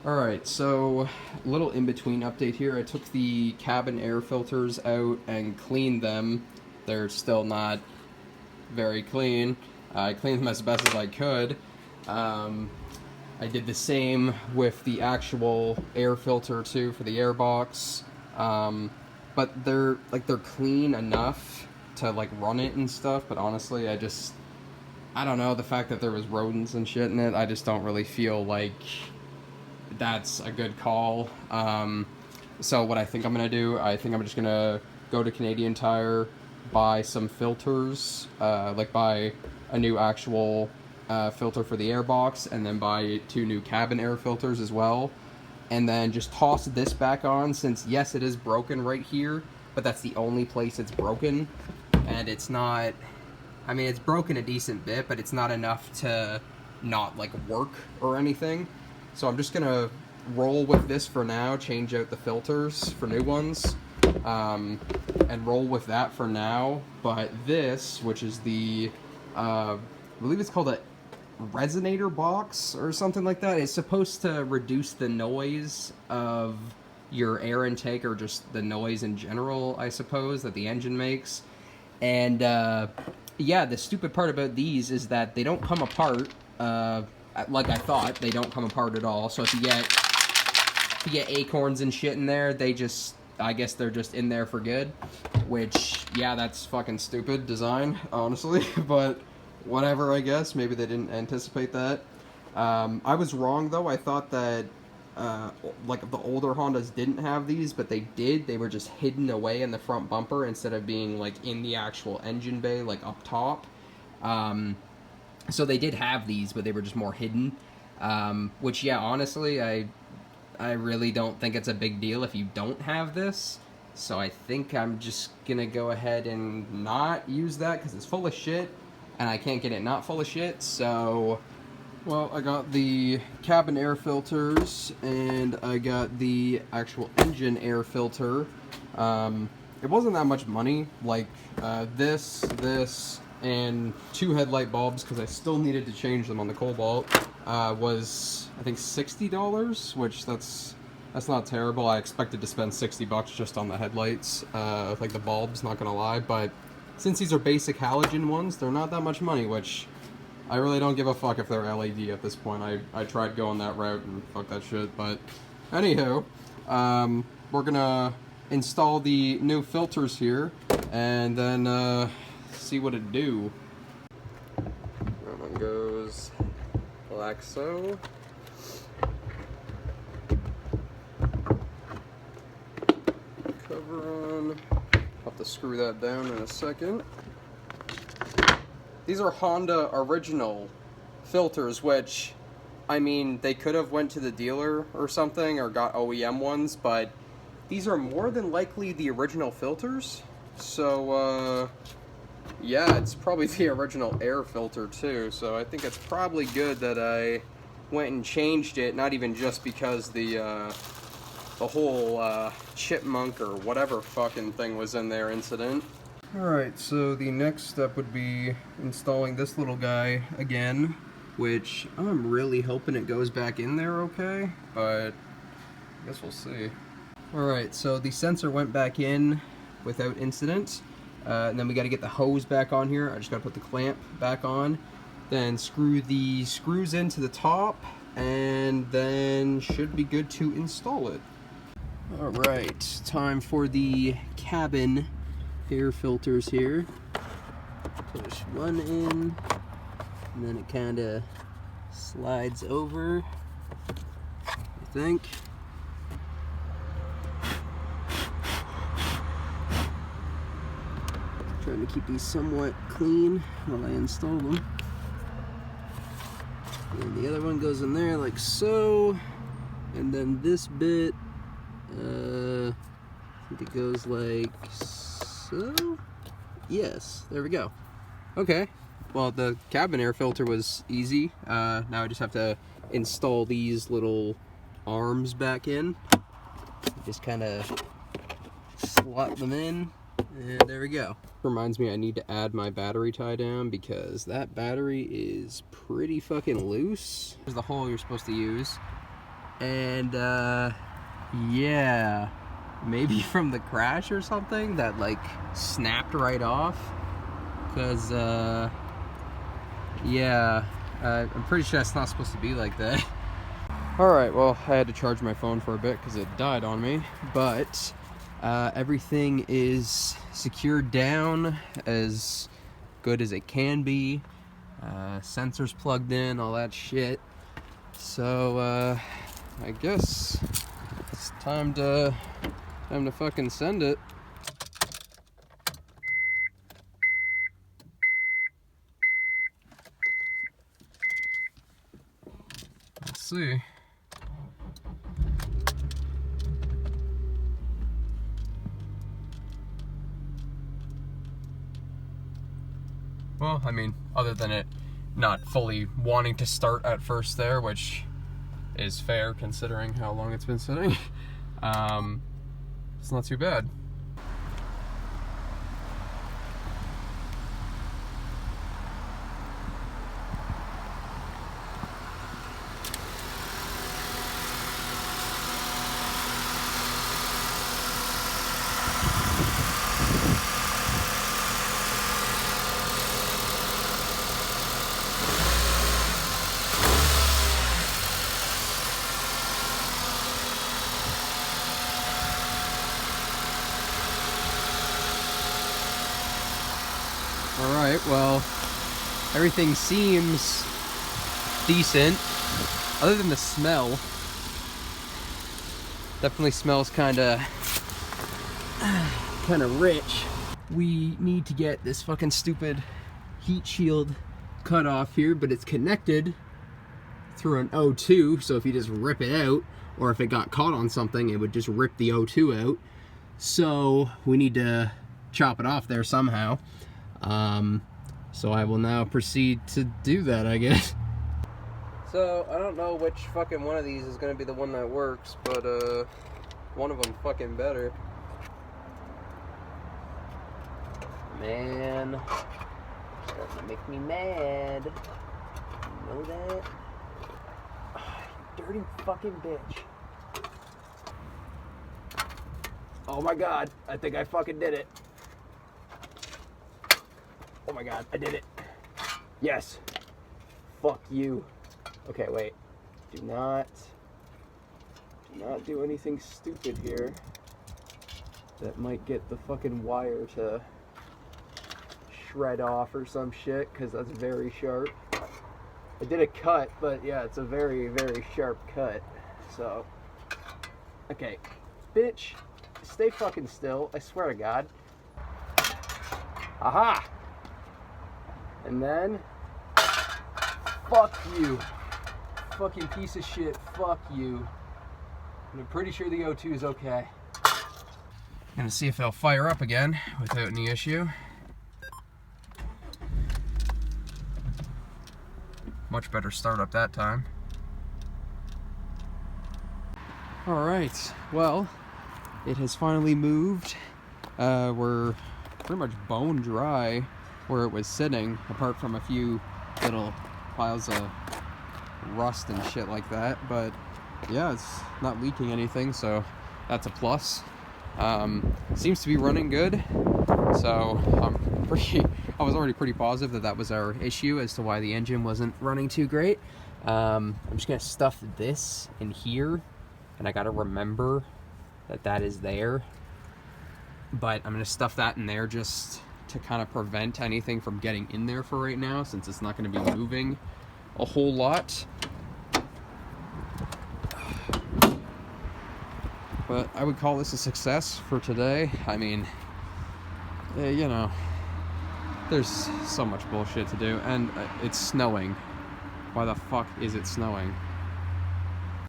Alright, so a little in-between update here. I took the cabin air filters out and cleaned them. They're still not very clean. I cleaned them as best as I could. I did the same with the actual air filter too for the air box. But they're clean enough to like run it and stuff, but honestly I don't know, the fact that there was rodents and shit in it, I just don't really feel like that's a good call. So what I think I'm gonna do, I think I'm just gonna go to Canadian Tire, buy some filters, like buy a new actual filter for the airbox, and then buy 2 new cabin air filters as well, and then just toss this back on, since yes, it is broken right here, but that's the only place it's broken, and it's not, I mean, it's broken a decent bit, but it's not enough to not like work or anything. So I'm just gonna roll with this for now, change out the filters for new ones, and roll with that for now. But this, which is the, I believe it's called a resonator box or something like that, is supposed to reduce the noise of your air intake, or just the noise in general, I suppose, that the engine makes. And yeah, the stupid part about these is that they don't come apart. Like I thought, they don't come apart at all. So if you get acorns and shit in there, they just, I guess they're just in there for good. Which, yeah, that's fucking stupid design, honestly. But whatever, I guess. Maybe they didn't anticipate that. I was wrong, though. I thought that, like, the older Hondas didn't have these, but they did. They were just hidden away in the front bumper instead of being, like, in the actual engine bay, like, up top. So they did have these, but they were just more hidden. Which, yeah, honestly, I really don't think it's a big deal if you don't have this. So I think I'm just gonna go ahead and not use that, because it's full of shit, and I can't get it not full of shit. So, well, I got the cabin air filters, and I got the actual engine air filter. It wasn't that much money, like this, and 2 headlight bulbs, because I still needed to change them on the Cobalt, was, I think, $60, which that's not terrible. I expected to spend $60 just on the headlights, like the bulbs, not gonna lie, but since these are basic halogen ones, they're not that much money, which I really don't give a fuck if they're LED at this point. I tried going that route and fuck that shit, but anywho, we're gonna install the new filters here, and then see what it do. That one goes like so. Cover on. I'll have to screw that down in a second. These are Honda original filters, which, I mean, they could have went to the dealer or something, or got OEM ones, but these are more than likely the original filters. So, yeah, it's probably the original air filter too, so I think it's probably good that I went and changed it, not even just because the whole chipmunk or whatever fucking thing was in there incident. Alright, so the next step would be installing this little guy again, which I'm really hoping it goes back in there okay, but I guess we'll see. Alright, so the sensor went back in without incident. And then we got to get the hose back on here. I just got to put the clamp back on. Then screw the screws into the top, and then should be good to install it. Alright, time for the cabin air filters here. Push one in, and then it kind of slides over, I think. Trying to keep these somewhat clean while I install them. And the other one goes in there like so. And then this bit, I think it goes like so. Yes, there we go. Okay, well, the cabin air filter was easy. Now I just have to install these little arms back in. Just kind of slot them in. And there we go. Reminds me I need to add my battery tie down, because that battery is pretty fucking loose. Here's the hole you're supposed to use. And yeah, maybe from the crash or something that like snapped right off. Cause yeah, I'm pretty sure it's not supposed to be like that. Alright, well, I had to charge my phone for a bit because it died on me, but everything is secured down as good as it can be. Sensors plugged in, all that shit. So I guess it's time to fucking send it. Let's see. Well, I mean, other than it not fully wanting to start at first there, which is fair considering how long it's been sitting, it's not too bad. Alright, well, everything seems decent, other than the smell. Definitely smells kinda rich. We need to get this fucking stupid heat shield cut off here, but it's connected through an O2, so if you just rip it out, or if it got caught on something, it would just rip the O2 out. So we need to chop it off there somehow. So I will now proceed to do that, I guess. So, I don't know which fucking one of these is gonna be the one that works, but, one of them fucking better. Man, starting to make me mad. You know that? Dirty fucking bitch. Oh my god, I think I fucking did it. Oh my god, I did it. Yes. Fuck you. Okay, wait. Do not do anything stupid here that might get the fucking wire to shred off or some shit, because that's very sharp. I did a cut, but yeah, it's a very, very sharp cut. So, okay. Bitch, stay fucking still. I swear to God. Aha! And then, fuck you. Fucking piece of shit, fuck you. And I'm pretty sure the O2 is okay. Gonna see if they'll fire up again without any issue. Much better startup that time. Alright, well, it has finally moved. We're pretty much bone dry where it was sitting, apart from a few little piles of rust and shit like that, but yeah, it's not leaking anything, so that's a plus. Seems to be running good, so I was already pretty positive that that was our issue as to why the engine wasn't running too great. I'm just gonna stuff this in here, and I gotta remember that that is there, but I'm gonna stuff that in there just to kind of prevent anything from getting in there for right now, since it's not going to be moving a whole lot. But I would call this a success for today. I mean, you know, there's so much bullshit to do, and it's snowing. Why the fuck is it snowing?